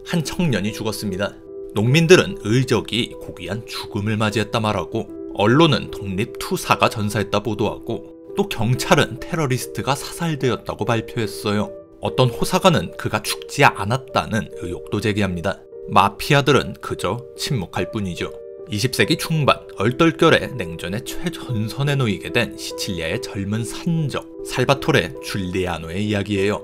한 청년이 죽었습니다. 농민들은 의적이 고귀한 죽음을 맞이했다 말하고, 언론은 독립투사가 전사했다 보도하고, 또 경찰은 테러리스트가 사살되었다고 발표했어요. 어떤 호사가는 그가 죽지 않았다는 의혹도 제기합니다. 마피아들은 그저 침묵할 뿐이죠. 20세기 중반 얼떨결에 냉전의 최전선에 놓이게 된 시칠리아의 젊은 산적 살바토레 줄리아노의 이야기예요.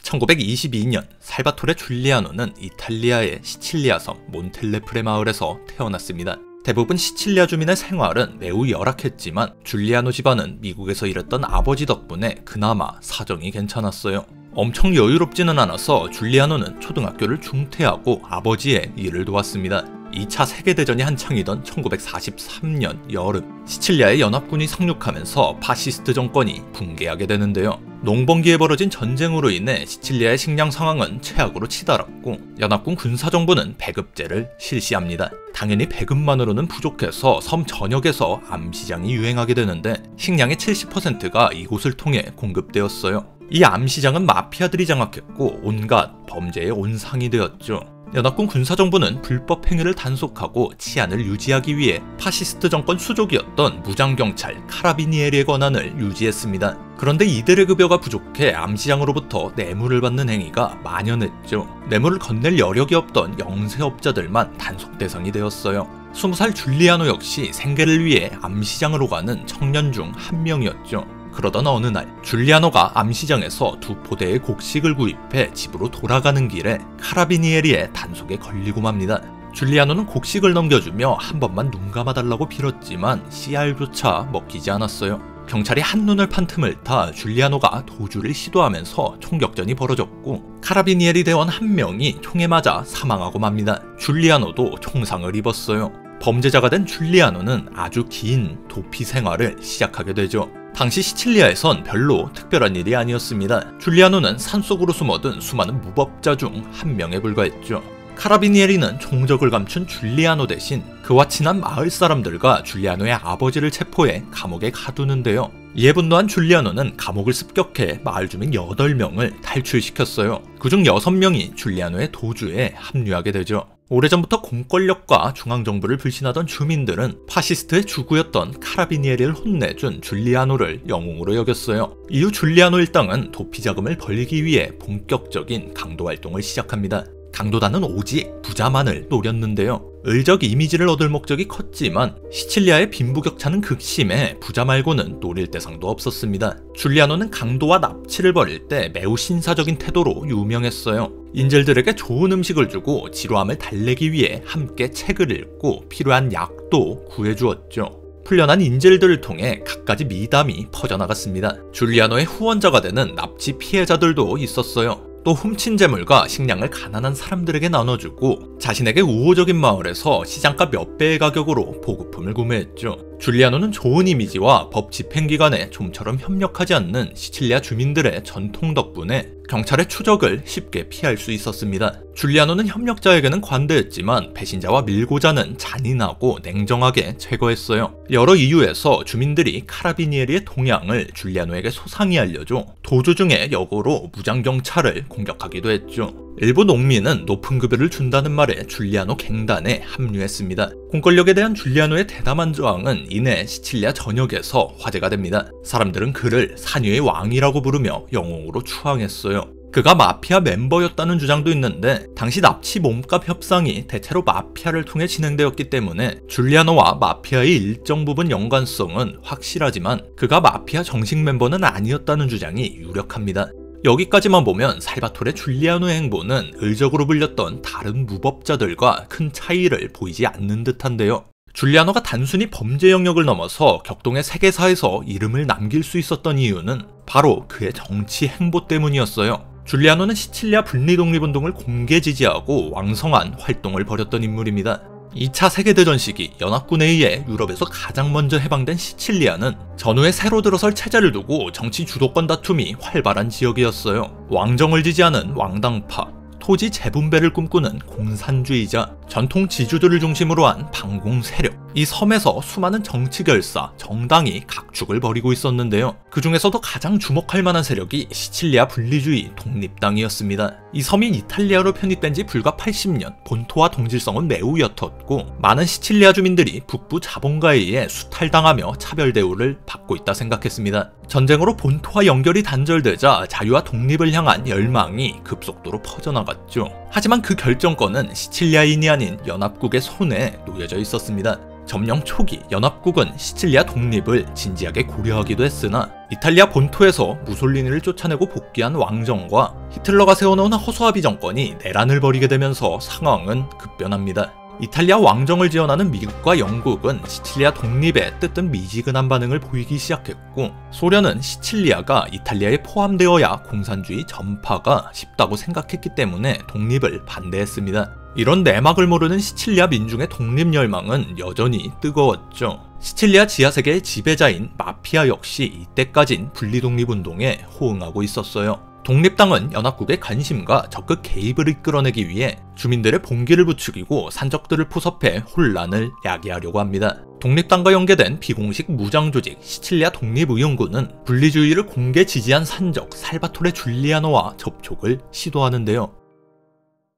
1922년 살바토레 줄리아노는 이탈리아의 시칠리아 섬 몬텔레프레 마을에서 태어났습니다. 대부분 시칠리아 주민의 생활은 매우 열악했지만 줄리아노 집안은 미국에서 일했던 아버지 덕분에 그나마 사정이 괜찮았어요. 엄청 여유롭지는 않아서 줄리아노는 초등학교를 중퇴하고 아버지의 일을 도왔습니다. 2차 세계대전이 한창이던 1943년 여름, 시칠리아의 연합군이 상륙하면서 파시스트 정권이 붕괴하게 되는데요. 농번기에 벌어진 전쟁으로 인해 시칠리아의 식량 상황은 최악으로 치달았고, 연합군 군사정부는 배급제를 실시합니다. 당연히 배급만으로는 부족해서 섬 전역에서 암시장이 유행하게 되는데, 식량의 70%가 이곳을 통해 공급되었어요. 이 암시장은 마피아들이 장악했고 온갖 범죄의 온상이 되었죠. 연합군 군사정부는 불법 행위를 단속하고 치안을 유지하기 위해 파시스트 정권 수족이었던 무장경찰 카라비니에리의 권한을 유지했습니다. 그런데 이들의 급여가 부족해 암시장으로부터 뇌물을 받는 행위가 만연했죠. 뇌물을 건넬 여력이 없던 영세업자들만 단속 대상이 되었어요. 20살 줄리아노 역시 생계를 위해 암시장으로 가는 청년 중 한 명이었죠. 그러던 어느 날 줄리아노가 암시장에서 2포대의 곡식을 구입해 집으로 돌아가는 길에 카라비니에리의 단속에 걸리고 맙니다. 줄리아노는 곡식을 넘겨주며 한 번만 눈 감아달라고 빌었지만 씨알조차 먹히지 않았어요. 경찰이 한눈을 판 틈을 타 줄리아노가 도주를 시도하면서 총격전이 벌어졌고, 카라비니에리 대원 한 명이 총에 맞아 사망하고 맙니다. 줄리아노도 총상을 입었어요. 범죄자가 된 줄리아노는 아주 긴 도피 생활을 시작하게 되죠. 당시 시칠리아에선 별로 특별한 일이 아니었습니다. 줄리아노는 산속으로 숨어든 수많은 무법자 중 한 명에 불과했죠. 카라비니에리는 총적을 감춘 줄리아노 대신 그와 친한 마을 사람들과 줄리아노의 아버지를 체포해 감옥에 가두는데요. 이에 분노한 줄리아노는 감옥을 습격해 마을 주민 8명을 탈출시켰어요. 그중 6명이 줄리아노의 도주에 합류하게 되죠. 오래전부터 공권력과 중앙정부를 불신하던 주민들은 파시스트의 주구였던 카라비니에리를 혼내준 줄리아노를 영웅으로 여겼어요. 이후 줄리아노 일당은 도피 자금을 벌기 위해 본격적인 강도활동을 시작합니다. 강도단은 오직 부자만을 노렸는데요. 의적 이미지를 얻을 목적이 컸지만 시칠리아의 빈부격차는 극심해 부자 말고는 노릴 대상도 없었습니다. 줄리아노는 강도와 납치를 벌일 때 매우 신사적인 태도로 유명했어요. 인질들에게 좋은 음식을 주고 지루함을 달래기 위해 함께 책을 읽고 필요한 약도 구해주었죠. 풀려난 인질들을 통해 갖가지 미담이 퍼져나갔습니다. 줄리아노의 후원자가 되는 납치 피해자들도 있었어요. 또 훔친 재물과 식량을 가난한 사람들에게 나눠주고 자신에게 우호적인 마을에서 시장가 몇 배의 가격으로 보급품을 구매했죠. 줄리아노는 좋은 이미지와 법 집행기관에 좀처럼 협력하지 않는 시칠리아 주민들의 전통 덕분에 경찰의 추적을 쉽게 피할 수 있었습니다. 줄리아노는 협력자에게는 관대했지만 배신자와 밀고자는 잔인하고 냉정하게 제거했어요. 여러 이유에서 주민들이 카라비니에리의 동향을 줄리아노에게 소상히 알려줘 도주 중에 역으로 무장경찰을 공격하기도 했죠. 일부 농민은 높은 급여를 준다는 말에 줄리아노 갱단에 합류했습니다. 공권력에 대한 줄리아노의 대담한 저항은 이내 시칠리아 전역에서 화제가 됩니다. 사람들은 그를 산유의 왕이라고 부르며 영웅으로 추앙했어요. 그가 마피아 멤버였다는 주장도 있는데 당시 납치 몸값 협상이 대체로 마피아를 통해 진행되었기 때문에 줄리아노와 마피아의 일정 부분 연관성은 확실하지만 그가 마피아 정식 멤버는 아니었다는 주장이 유력합니다. 여기까지만 보면 살바토레 줄리아노의 행보는 의적으로 불렸던 다른 무법자들과 큰 차이를 보이지 않는 듯한데요. 줄리아노가 단순히 범죄 영역을 넘어서 격동의 세계사에서 이름을 남길 수 있었던 이유는 바로 그의 정치 행보 때문이었어요. 줄리아노는 시칠리아 분리독립운동을 공개 지지하고 왕성한 활동을 벌였던 인물입니다. 2차 세계대전 시기 연합군에 의해 유럽에서 가장 먼저 해방된 시칠리아는 전후에 새로 들어설 체제를 두고 정치 주도권 다툼이 활발한 지역이었어요. 왕정을 지지하는 왕당파, 토지 재분배를 꿈꾸는 공산주의자, 전통 지주들을 중심으로 한 반공 세력, 이 섬에서 수많은 정치 결사, 정당이 각축을 벌이고 있었는데요. 그 중에서도 가장 주목할 만한 세력이 시칠리아 분리주의 독립당이었습니다. 이 섬이 이탈리아로 편입된 지 불과 80년, 본토와 동질성은 매우 옅었고 많은 시칠리아 주민들이 북부 자본가에 의해 수탈당하며 차별 대우를 받고 있다 생각했습니다. 전쟁으로 본토와 연결이 단절되자 자유와 독립을 향한 열망이 급속도로 퍼져나갔죠. 하지만 그 결정권은 시칠리아인이 아닌 연합국의 손에 놓여져 있었습니다. 점령 초기 연합국은 시칠리아 독립을 진지하게 고려하기도 했으나 이탈리아 본토에서 무솔리니를 쫓아내고 복귀한 왕정과 히틀러가 세워놓은 허수아비 정권이 내란을 벌이게 되면서 상황은 급변합니다. 이탈리아 왕정을 지원하는 미국과 영국은 시칠리아 독립에 뜨뜻 미지근한 반응을 보이기 시작했고, 소련은 시칠리아가 이탈리아에 포함되어야 공산주의 전파가 쉽다고 생각했기 때문에 독립을 반대했습니다. 이런 내막을 모르는 시칠리아 민중의 독립 열망은 여전히 뜨거웠죠. 시칠리아 지하세계의 지배자인 마피아 역시 이때까진 분리독립운동에 호응하고 있었어요. 독립당은 연합국의 관심과 적극 개입을 이끌어내기 위해 주민들의 봉기를 부추기고 산적들을 포섭해 혼란을 야기하려고 합니다. 독립당과 연계된 비공식 무장조직 시칠리아 독립의용군은 분리주의를 공개 지지한 산적 살바토레 줄리아노와 접촉을 시도하는데요.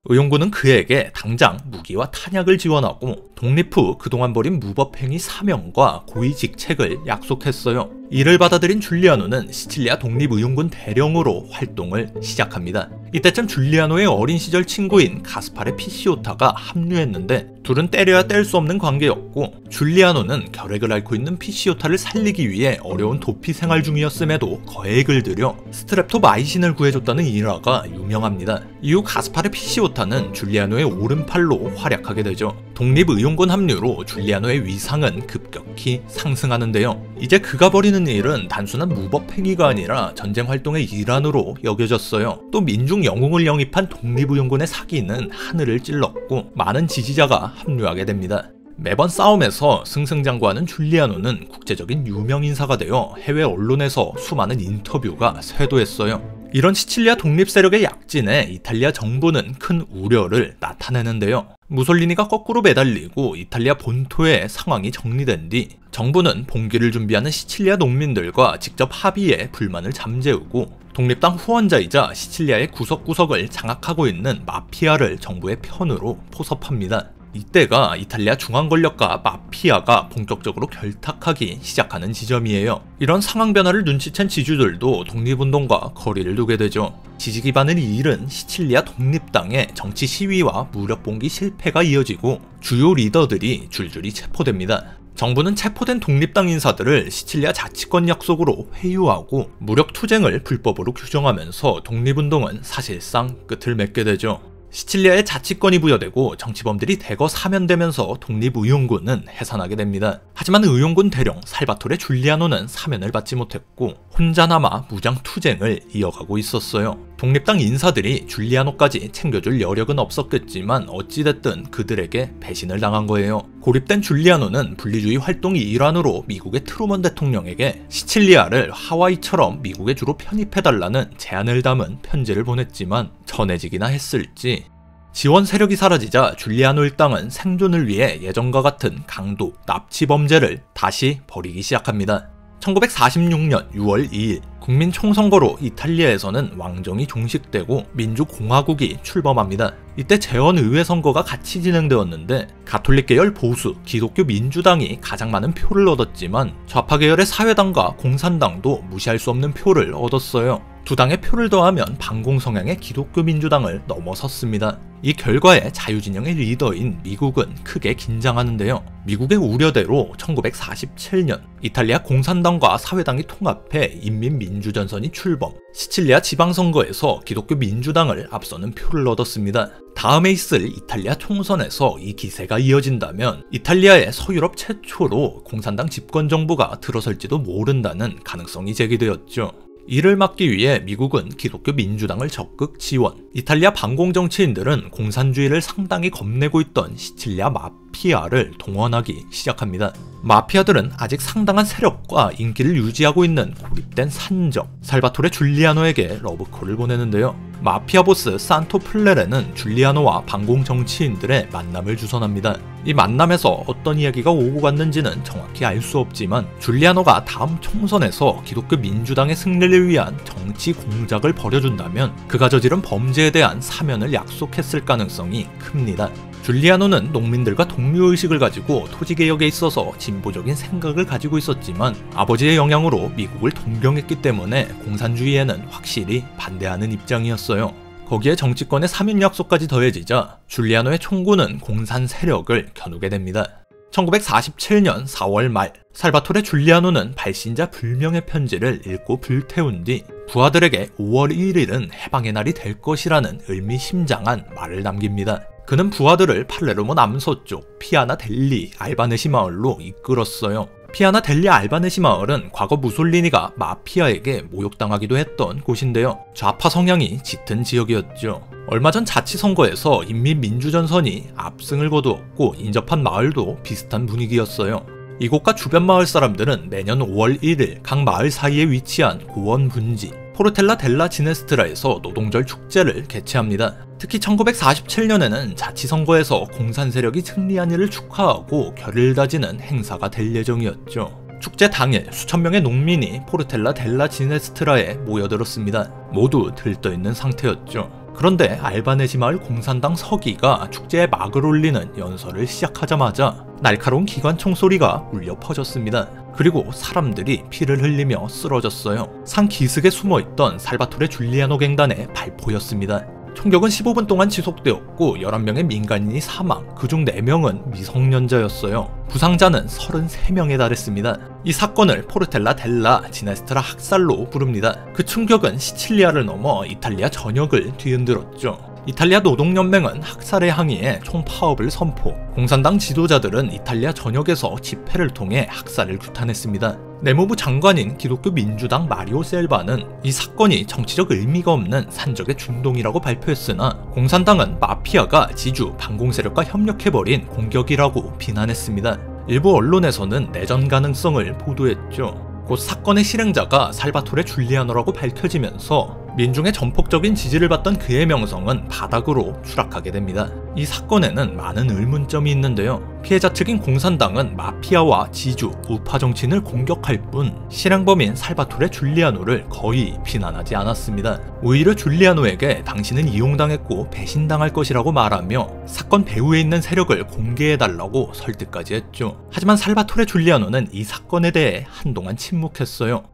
의용군은 그에게 당장 무기와 탄약을 지원하고 독립 후 그동안 벌인 무법행위 사명과 고위 직책을 약속했어요. 이를 받아들인 줄리아노는 시칠리아 독립의용군 대령으로 활동을 시작합니다. 이때쯤 줄리아노의 어린 시절 친구인 가스파레 피시오타가 합류했는데 둘은 때려야 뗄 수 없는 관계였고, 줄리아노는 결핵을 앓고 있는 피시오타를 살리기 위해 어려운 도피 생활 중이었음에도 거액을 들여 스트랩토마이신을 구해줬다는 일화가 유명합니다. 이후 가스파레 피시오타는 줄리아노의 오른팔로 활약하게 되죠. 독립의용군 합류로 줄리아노의 위상은 급격히 상승하는데요. 이제 그가 벌이는 일은 단순한 무법행위가 아니라 전쟁 활동의 일환으로 여겨졌어요. 또 민중 영웅을 영입한 독립의용군의 사기는 하늘을 찔렀고 많은 지지자가 합류하게 됩니다. 매번 싸움에서 승승장구하는 줄리아노는 국제적인 유명 인사가 되어 해외 언론에서 수많은 인터뷰가 쇄도했어요. 이런 시칠리아 독립 세력의 약진에 이탈리아 정부는 큰 우려를 나타내는데요. 무솔리니가 거꾸로 매달리고 이탈리아 본토의 상황이 정리된 뒤 정부는 봉기를 준비하는 시칠리아 농민들과 직접 합의해 불만을 잠재우고 독립당 후원자이자 시칠리아의 구석구석을 장악하고 있는 마피아를 정부의 편으로 포섭합니다. 이때가 이탈리아 중앙 권력과 마피아가 본격적으로 결탁하기 시작하는 지점이에요. 이런 상황 변화를 눈치챈 지주들도 독립운동과 거리를 두게 되죠. 지지 기반을 잃은 시칠리아 독립당의 정치 시위와 무력 봉기 실패가 이어지고 주요 리더들이 줄줄이 체포됩니다. 정부는 체포된 독립당 인사들을 시칠리아 자치권 약속으로 회유하고 무력 투쟁을 불법으로 규정하면서 독립운동은 사실상 끝을 맺게 되죠. 시칠리아에 자치권이 부여되고 정치범들이 대거 사면되면서 독립의용군은 해산하게 됩니다. 하지만 의용군 대령 살바토레 줄리아노는 사면을 받지 못했고 혼자 남아 무장투쟁을 이어가고 있었어요. 독립당 인사들이 줄리아노까지 챙겨줄 여력은 없었겠지만 어찌됐든 그들에게 배신을 당한 거예요. 고립된 줄리아노는 분리주의 활동의 일환으로 미국의 트루먼 대통령에게 시칠리아를 하와이처럼 미국에 주로 편입해달라는 제안을 담은 편지를 보냈지만 전해지기나 했을지 지원 세력이 사라지자 줄리아노 일당은 생존을 위해 예전과 같은 강도, 납치 범죄를 다시 벌이기 시작합니다. 1946년 6월 2일 국민총선거로 이탈리아에서는 왕정이 종식되고 민주공화국이 출범합니다. 이때 재헌의회 선거가 같이 진행되었는데 가톨릭 계열 보수, 기독교 민주당이 가장 많은 표를 얻었지만 좌파 계열의 사회당과 공산당도 무시할 수 없는 표를 얻었어요. 두 당의 표를 더하면 반공 성향의 기독교 민주당을 넘어섰습니다. 이 결과에 자유진영의 리더인 미국은 크게 긴장하는데요. 미국의 우려대로 1947년 이탈리아 공산당과 사회당이 통합해 인민민주전선이 출범, 시칠리아 지방선거에서 기독교 민주당을 앞서는 표를 얻었습니다. 다음에 있을 이탈리아 총선에서 이 기세가 이어진다면 이탈리아의 서유럽 최초로 공산당 집권정부가 들어설지도 모른다는 가능성이 제기되었죠. 이를 막기 위해 미국은 기독교 민주당을 적극 지원, 이탈리아 반공 정치인들은 공산주의를 상당히 겁내고 있던 시칠리아 마피아 마피아를 동원하기 시작합니다. 마피아들은 아직 상당한 세력과 인기를 유지하고 있는 고립된 산적 살바토레 줄리아노에게 러브콜을 보내는데요. 마피아 보스 산토 플레레는 줄리아노와 반공 정치인들의 만남을 주선합니다. 이 만남에서 어떤 이야기가 오고 갔는지는 정확히 알 수 없지만 줄리아노가 다음 총선에서 기독교 민주당의 승리를 위한 정치 공작을 벌여준다면 그가 저지른 범죄에 대한 사면을 약속했을 가능성이 큽니다. 줄리아노는 농민들과 동료의식을 가지고 토지개혁에 있어서 진보적인 생각을 가지고 있었지만 아버지의 영향으로 미국을 동경했기 때문에 공산주의에는 확실히 반대하는 입장이었어요. 거기에 정치권의 사면 약속까지 더해지자 줄리아노의 총구는 공산 세력을 겨누게 됩니다. 1947년 4월 말 살바토레 줄리아노는 발신자 불명의 편지를 읽고 불태운 뒤 부하들에게 5월 1일은 해방의 날이 될 것이라는 의미심장한 말을 남깁니다. 그는 부하들을 팔레르모 남서쪽 피아나 델리 알바네시 마을로 이끌었어요. 피아나 델리 알바네시 마을은 과거 무솔리니가 마피아에게 모욕당하기도 했던 곳인데요. 좌파 성향이 짙은 지역이었죠. 얼마 전 자치선거에서 인민민주전선이 압승을 거두었고 인접한 마을도 비슷한 분위기였어요. 이곳과 주변 마을 사람들은 매년 5월 1일 각 마을 사이에 위치한 고원 분지 포르텔라 델라 지네스트라에서 노동절 축제를 개최합니다. 특히 1947년에는 자치선거에서 공산 세력이 승리한 일을 축하하고 결을 다지는 행사가 될 예정이었죠. 축제 당일 수천 명의 농민이 포르텔라 델라 지네스트라에 모여들었습니다. 모두 들떠있는 상태였죠. 그런데 알바네시 마을 공산당 서기가 축제에 막을 올리는 연설을 시작하자마자 날카로운 기관총 소리가 울려 퍼졌습니다. 그리고 사람들이 피를 흘리며 쓰러졌어요. 산 기슭에 숨어있던 살바토레 줄리아노 갱단의 발포였습니다. 총격은 15분 동안 지속되었고 11명의 민간인이 사망, 그중 4명은 미성년자였어요. 부상자는 33명에 달했습니다. 이 사건을 포르텔라 델라 지네스트라 학살로 부릅니다. 그 충격은 시칠리아를 넘어 이탈리아 전역을 뒤흔들었죠. 이탈리아 노동연맹은 학살에 항의해 총파업을 선포, 공산당 지도자들은 이탈리아 전역에서 집회를 통해 학살을 규탄했습니다. 내무부 장관인 기독교 민주당 마리오 셀바는 이 사건이 정치적 의미가 없는 산적의 중동이라고 발표했으나 공산당은 마피아가 지주 반공세력과 협력해버린 공격이라고 비난했습니다. 일부 언론에서는 내전 가능성을 보도했죠. 곧 사건의 실행자가 살바토레 줄리아노라고 밝혀지면서 민중의 전폭적인 지지를 받던 그의 명성은 바닥으로 추락하게 됩니다. 이 사건에는 많은 의문점이 있는데요. 피해자 측인 공산당은 마피아와 지주, 우파 정치인을 공격할 뿐 실행범인 살바토레 줄리아노를 거의 비난하지 않았습니다. 오히려 줄리아노에게 당신은 이용당했고 배신당할 것이라고 말하며 사건 배후에 있는 세력을 공개해달라고 설득까지 했죠. 하지만 살바토레 줄리아노는 이 사건에 대해 한동안 침묵했어요.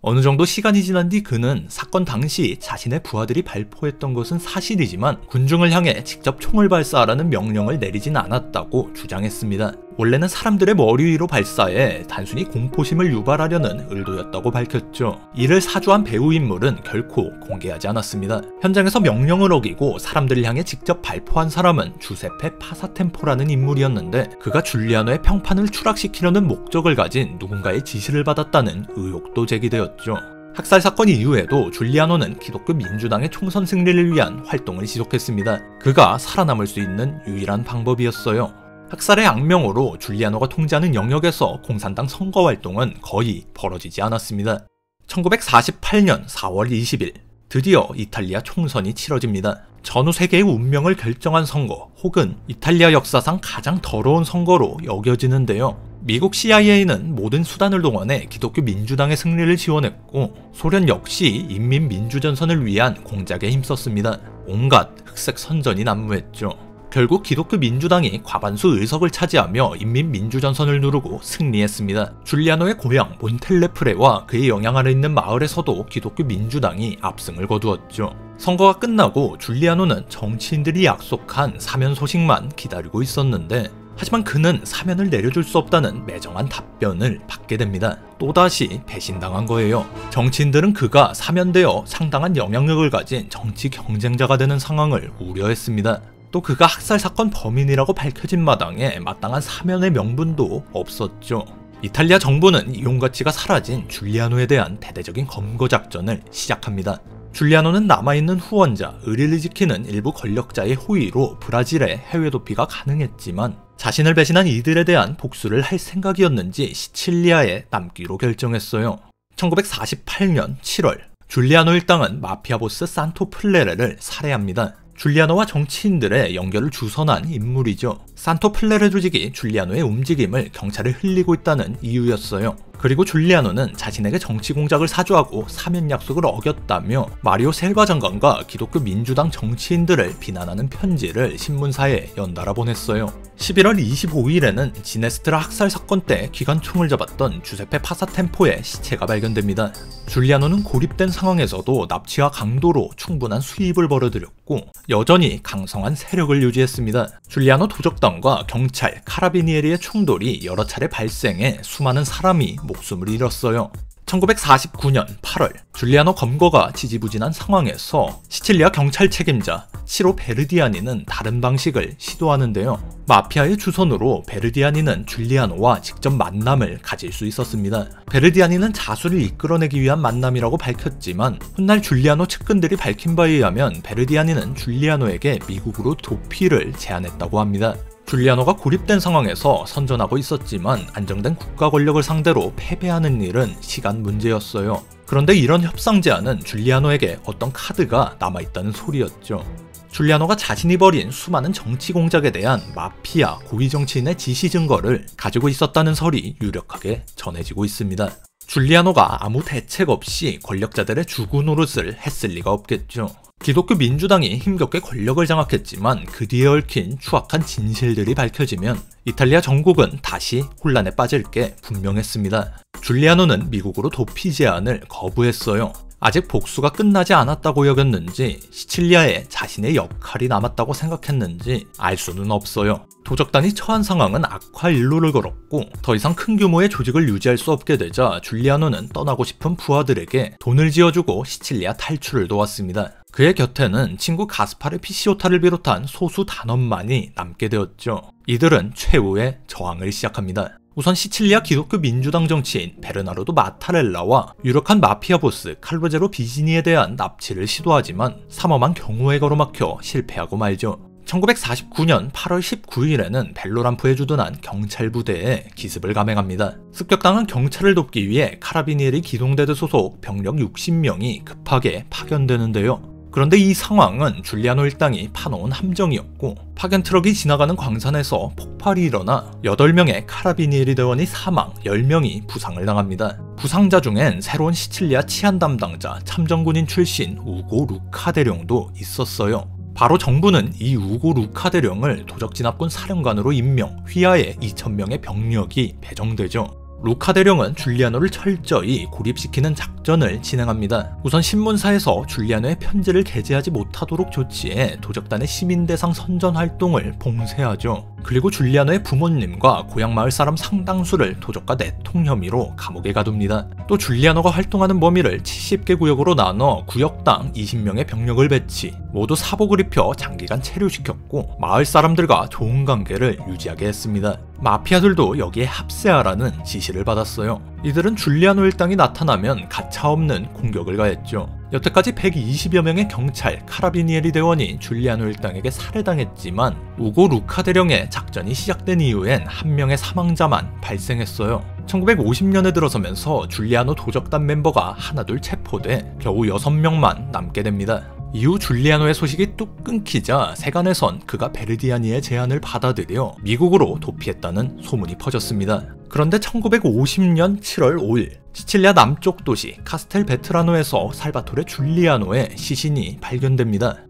어느 정도 시간이 지난 뒤 그는 사건 당시 자신의 부하들이 발포했던 것은 사실이지만 군중을 향해 직접 총을 발사하라는 명령을 내리진 않았다고 주장했습니다. 원래는 사람들의 머리 위로 발사해 단순히 공포심을 유발하려는 의도였다고 밝혔죠. 이를 사주한 배우 인물은 결코 공개하지 않았습니다. 현장에서 명령을 어기고 사람들을 향해 직접 발포한 사람은 주세페 파사템포라는 인물이었는데 그가 줄리아노의 평판을 추락시키려는 목적을 가진 누군가의 지시를 받았다는 의혹도 제기되었죠. 학살 사건 이후에도 줄리아노는 기독교 민주당의 총선 승리를 위한 활동을 지속했습니다. 그가 살아남을 수 있는 유일한 방법이었어요. 학살의 악명으로 줄리아노가 통제하는 영역에서 공산당 선거활동은 거의 벌어지지 않았습니다. 1948년 4월 20일 드디어 이탈리아 총선이 치러집니다. 전후 세계의 운명을 결정한 선거 혹은 이탈리아 역사상 가장 더러운 선거로 여겨지는데요. 미국 CIA는 모든 수단을 동원해 기독교 민주당의 승리를 지원했고 소련 역시 인민민주전선을 위한 공작에 힘썼습니다. 온갖 흑색 선전이 난무했죠. 결국 기독교 민주당이 과반수 의석을 차지하며 인민민주전선을 누르고 승리했습니다. 줄리아노의 고향 몬텔레프레와 그의 영향 아래 있는 마을에서도 기독교 민주당이 압승을 거두었죠. 선거가 끝나고 줄리아노는 정치인들이 약속한 사면 소식만 기다리고 있었는데 하지만 그는 사면을 내려줄 수 없다는 매정한 답변을 받게 됩니다. 또다시 배신당한 거예요. 정치인들은 그가 사면되어 상당한 영향력을 가진 정치 경쟁자가 되는 상황을 우려했습니다. 또 그가 학살 사건 범인이라고 밝혀진 마당에 마땅한 사면의 명분도 없었죠. 이탈리아 정부는 이용 가치가 사라진 줄리아노에 대한 대대적인 검거 작전을 시작합니다. 줄리아노는 남아있는 후원자 의리를 지키는 일부 권력자의 호의로 브라질의 해외 도피가 가능했지만 자신을 배신한 이들에 대한 복수를 할 생각이었는지 시칠리아에 남기로 결정했어요. 1948년 7월 줄리아노 일당은 마피아 보스 산토 플레레를 살해합니다. 줄리아노와 정치인들의 연결을 주선한 인물이죠. 산토 플레레 조직이 줄리아노의 움직임을 경찰에 흘리고 있다는 이유였어요. 그리고 줄리아노는 자신에게 정치 공작을 사주하고 사면 약속을 어겼다며 마리오 셀바 장관과 기독교 민주당 정치인들을 비난하는 편지를 신문사에 연달아 보냈어요. 11월 25일에는 지네스트라 학살 사건 때 기관총을 잡았던 주세페 파사템포의 시체가 발견됩니다. 줄리아노는 고립된 상황에서도 납치와 강도로 충분한 수입을 벌어들였고 여전히 강성한 세력을 유지했습니다. 줄리아노 도적단과 경찰, 카라비니에리의 충돌이 여러 차례 발생해 수많은 사람이 목숨을 잃었어요. 1949년 8월 줄리아노 검거가 지지부진한 상황에서 시칠리아 경찰 책임자 치로 베르디아니는 다른 방식을 시도하는데요. 마피아의 주선으로 베르디아니는 줄리아노와 직접 만남을 가질 수 있었습니다. 베르디아니는 자수를 이끌어내기 위한 만남이라고 밝혔지만 훗날 줄리아노 측근들이 밝힌 바에 의하면 베르디아니는 줄리아노에게 미국으로 도피를 제안했다고 합니다. 줄리아노가 고립된 상황에서 선전하고 있었지만 안정된 국가 권력을 상대로 패배하는 일은 시간 문제였어요. 그런데 이런 협상 제안은 줄리아노에게 어떤 카드가 남아있다는 소리였죠. 줄리아노가 자신이 벌인 수많은 정치 공작에 대한 마피아, 고위 정치인의 지시 증거를 가지고 있었다는 설이 유력하게 전해지고 있습니다. 줄리아노가 아무 대책 없이 권력자들의 주구 노릇을 했을 리가 없겠죠. 기독교 민주당이 힘겹게 권력을 장악했지만 그 뒤에 얽힌 추악한 진실들이 밝혀지면 이탈리아 전국은 다시 혼란에 빠질 게 분명했습니다. 줄리아노는 미국으로 도피 제안을 거부했어요. 아직 복수가 끝나지 않았다고 여겼는지 시칠리아에 자신의 역할이 남았다고 생각했는지 알 수는 없어요. 도적단이 처한 상황은 악화 일로를 걸었고 더 이상 큰 규모의 조직을 유지할 수 없게 되자 줄리아노는 떠나고 싶은 부하들에게 돈을 지어주고 시칠리아 탈출을 도왔습니다. 그의 곁에는 친구 가스파르 피시오타를 비롯한 소수 단원만이 남게 되었죠. 이들은 최후의 저항을 시작합니다. 우선 시칠리아 기독교 민주당 정치인 베르나르도 마타렐라와 유력한 마피아 보스 칼로제로 비지니에 대한 납치를 시도하지만 삼엄한 경호에 걸어막혀 실패하고 말죠. 1949년 8월 19일에는 벨로람프에 주둔한 경찰 부대에 기습을 감행합니다. 습격당한 경찰을 돕기 위해 카라비니에리 기동대대 소속 병력 60명이 급하게 파견되는데요. 그런데 이 상황은 줄리아노 일당이 파놓은 함정이었고 파견 트럭이 지나가는 광산에서 폭발이 일어나 8명의 카라비니에리 대원이 사망, 10명이 부상을 당합니다. 부상자 중엔 새로운 시칠리아 치안 담당자 참전군인 출신 우고 루카 대령도 있었어요. 바로 정부는 이 우고 루카 대령을 도적진압군 사령관으로 임명, 휘하에 2,000명의 병력이 배정되죠. 루카 대령은 줄리아노를 철저히 고립시키는 작전을 진행합니다. 우선 신문사에서 줄리아노의 편지를 게재하지 못하도록 조치해 도적단의 시민대상 선전 활동을 봉쇄하죠. 그리고 줄리아노의 부모님과 고향 마을 사람 상당수를 도적과 내통 혐의로 감옥에 가둡니다. 또 줄리아노가 활동하는 범위를 70개 구역으로 나눠 구역당 20명의 병력을 배치, 모두 사복을 입혀 장기간 체류시켰고 마을 사람들과 좋은 관계를 유지하게 했습니다. 마피아들도 여기에 합세하라는 지시를 받았어요. 이들은 줄리아노 일당이 나타나면 가차없는 공격을 가했죠. 여태까지 120여 명의 경찰, 카라비니에리 대원이 줄리아노 일당에게 살해당했지만 우고 루카 대령의 작전이 시작된 이후엔 한 명의 사망자만 발생했어요. 1950년에 들어서면서 줄리아노 도적단 멤버가 하나둘 체포돼 겨우 6명만 남게 됩니다. 이후 줄리아노의 소식이 뚝 끊기자 세간에선 그가 베르디아니의 제안을 받아들여 미국으로 도피했다는 소문이 퍼졌습니다. 그런데 1950년 7월 5일 시칠리아 남쪽 도시 카스텔베트라노에서 살바토레 줄리아노의 시신이 발견됩니다.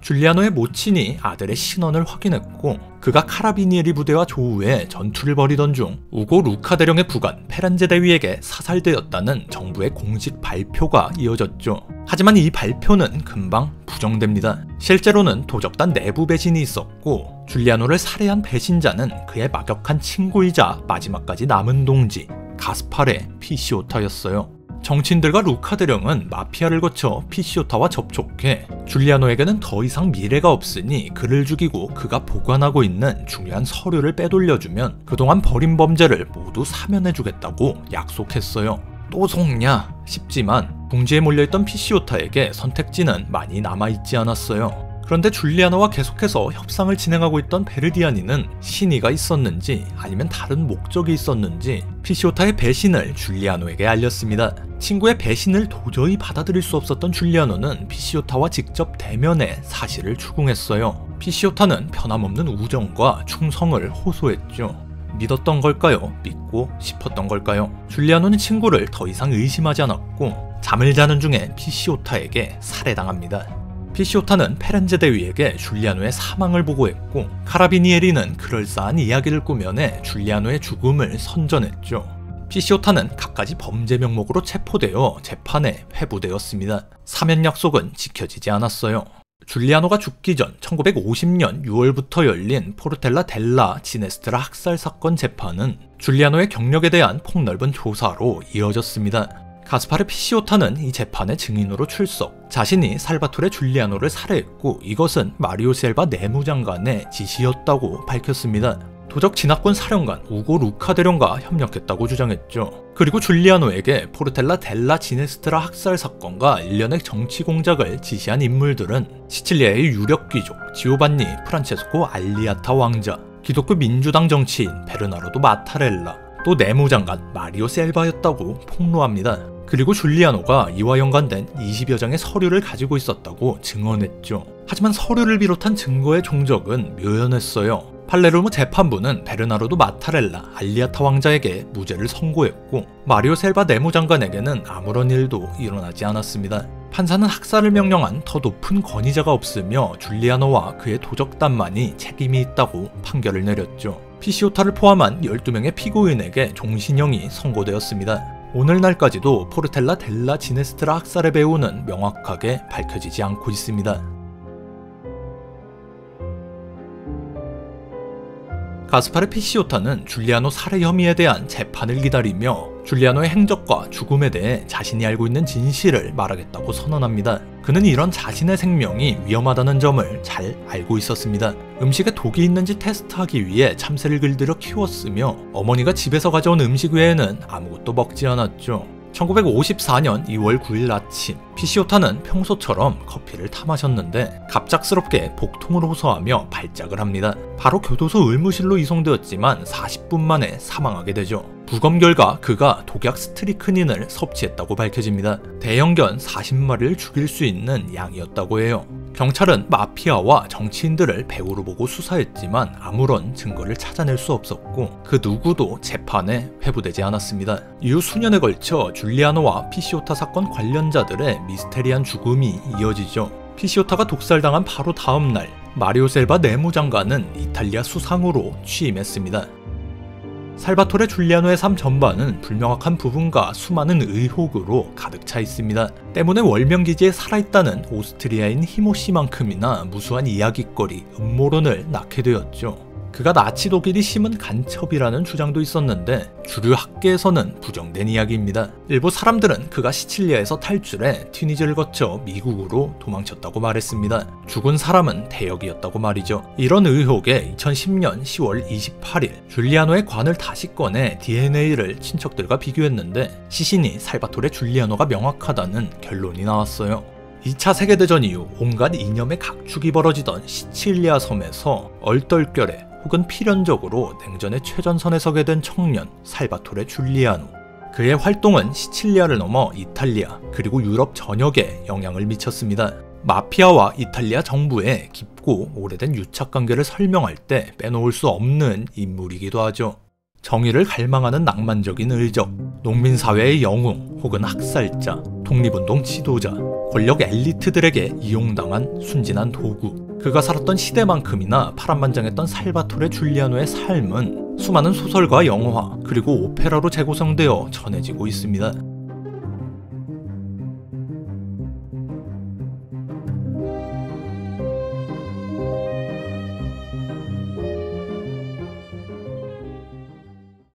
줄리아노의 모친이 아들의 신원을 확인했고 그가 카라비니에리 부대와 조우에 전투를 벌이던 중 우고 루카 대령의 부관 페란제 대위에게 사살되었다는 정부의 공식 발표가 이어졌죠. 하지만 이 발표는 금방 부정됩니다. 실제로는 도적단 내부 배신이 있었고 줄리아노를 살해한 배신자는 그의 막역한 친구이자 마지막까지 남은 동지 가스파레 피시오타였어요. 정치인들과 루카 대령은 마피아를 거쳐 피시오타와 접촉해 줄리아노에게는 더 이상 미래가 없으니 그를 죽이고 그가 보관하고 있는 중요한 서류를 빼돌려주면 그동안 벌인 범죄를 모두 사면해주겠다고 약속했어요. 또 속냐 싶지만 궁지에 몰려있던 피시오타에게 선택지는 많이 남아있지 않았어요. 그런데 줄리아노와 계속해서 협상을 진행하고 있던 베르디아니는 신의가 있었는지 아니면 다른 목적이 있었는지 피시오타의 배신을 줄리아노에게 알렸습니다. 친구의 배신을 도저히 받아들일 수 없었던 줄리아노는 피시오타와 직접 대면해 사실을 추궁했어요. 피시오타는 변함없는 우정과 충성을 호소했죠. 믿었던 걸까요? 믿고 싶었던 걸까요? 줄리아노는 친구를 더 이상 의심하지 않았고 잠을 자는 중에 피시오타에게 살해당합니다. 피시오타는 페렌제 대위에게 줄리아노의 사망을 보고했고 카라비니에리는 그럴싸한 이야기를 꾸며내 줄리아노의 죽음을 선전했죠. 피시오타는 갖가지 범죄 명목으로 체포되어 재판에 회부되었습니다. 사면 약속은 지켜지지 않았어요. 줄리아노가 죽기 전 1950년 6월부터 열린 포르텔라 델라 지네스트라 학살 사건 재판은 줄리아노의 경력에 대한 폭넓은 조사로 이어졌습니다. 가스파르 피시오타는 이 재판의 증인으로 출석, 자신이 살바토레 줄리아노를 살해했고 이것은 마리오 셀바 내무장관의 지시였다고 밝혔습니다. 도적 진압군 사령관 우고 루카 대령과 협력했다고 주장했죠. 그리고 줄리아노에게 포르텔라 델라 지네스트라 학살 사건과 일련의 정치 공작을 지시한 인물들은 시칠리아의 유력 귀족 지오반니 프란체스코 알리아타 왕자, 기독교 민주당 정치인 베르나르도 마타렐라, 또 내무장관 마리오 셀바였다고 폭로합니다. 그리고 줄리아노가 이와 연관된 20여 장의 서류를 가지고 있었다고 증언했죠. 하지만 서류를 비롯한 증거의 종적은 묘연했어요. 팔레르모 재판부는 베르나르도 마타렐라 알리아타 왕자에게 무죄를 선고했고 마리오 셀바 내무장관에게는 아무런 일도 일어나지 않았습니다. 판사는 학살을 명령한 더 높은 권위자가 없으며 줄리아노와 그의 도적단만이 책임이 있다고 판결을 내렸죠. 피시오타를 포함한 12명의 피고인에게 종신형이 선고되었습니다. 오늘날까지도 포르텔라 델라 지네스트라 학살의 배후는 명확하게 밝혀지지 않고 있습니다. 가스파르 피시오타는 줄리아노 살해 혐의에 대한 재판을 기다리며 줄리아노의 행적과 죽음에 대해 자신이 알고 있는 진실을 말하겠다고 선언합니다. 그는 이런 자신의 생명이 위험하다는 점을 잘 알고 있었습니다. 음식에 독이 있는지 테스트하기 위해 참새를 길들여 키웠으며 어머니가 집에서 가져온 음식 외에는 아무것도 먹지 않았죠. 1954년 2월 9일 아침, 피시오타는 평소처럼 커피를 타 마셨는데 갑작스럽게 복통을 호소하며 발작을 합니다. 바로 교도소 의무실로 이송되었지만 40분 만에 사망하게 되죠. 부검 결과 그가 독약 스트리크닌을 섭취했다고 밝혀집니다. 대형견 40마리를 죽일 수 있는 양이었다고 해요. 경찰은 마피아와 정치인들을 배우로 보고 수사했지만 아무런 증거를 찾아낼 수 없었고 그 누구도 재판에 회부되지 않았습니다. 이후 수년에 걸쳐 줄리아노와 피시오타 사건 관련자들의 미스테리한 죽음이 이어지죠. 피시오타가 독살당한 바로 다음 날 마리오 셀바 내무장관은 이탈리아 수상으로 취임했습니다. 살바토레 줄리아노의 삶 전반은 불명확한 부분과 수많은 의혹으로 가득 차 있습니다. 때문에 월명기지에 살아있다는 오스트리아인 히모씨만큼이나 무수한 이야깃거리, 음모론을 낳게 되었죠. 그가 나치 독일이 심은 간첩이라는 주장도 있었는데 주류 학계에서는 부정된 이야기입니다. 일부 사람들은 그가 시칠리아에서 탈출해 튀니지를 거쳐 미국으로 도망쳤다고 말했습니다. 죽은 사람은 대역이었다고 말이죠. 이런 의혹에 2010년 10월 28일 줄리아노의 관을 다시 꺼내 DNA를 친척들과 비교했는데 시신이 살바토레 줄리아노가 명확하다는 결론이 나왔어요. 2차 세계대전 이후 온갖 이념의 각축이 벌어지던 시칠리아 섬에서 얼떨결에 혹은 필연적으로 냉전의 최전선에 서게 된 청년 살바토레 줄리아노. 그의 활동은 시칠리아를 넘어 이탈리아 그리고 유럽 전역에 영향을 미쳤습니다. 마피아와 이탈리아 정부의 깊고 오래된 유착관계를 설명할 때 빼놓을 수 없는 인물이기도 하죠. 정의를 갈망하는 낭만적인 의적, 농민사회의 영웅 혹은 학살자, 독립운동 지도자, 권력 엘리트들에게 이용당한 순진한 도구. 그가 살았던 시대만큼이나 파란만장했던 살바토레 줄리아노의 삶은 수많은 소설과 영화 그리고 오페라로 재구성되어 전해지고 있습니다.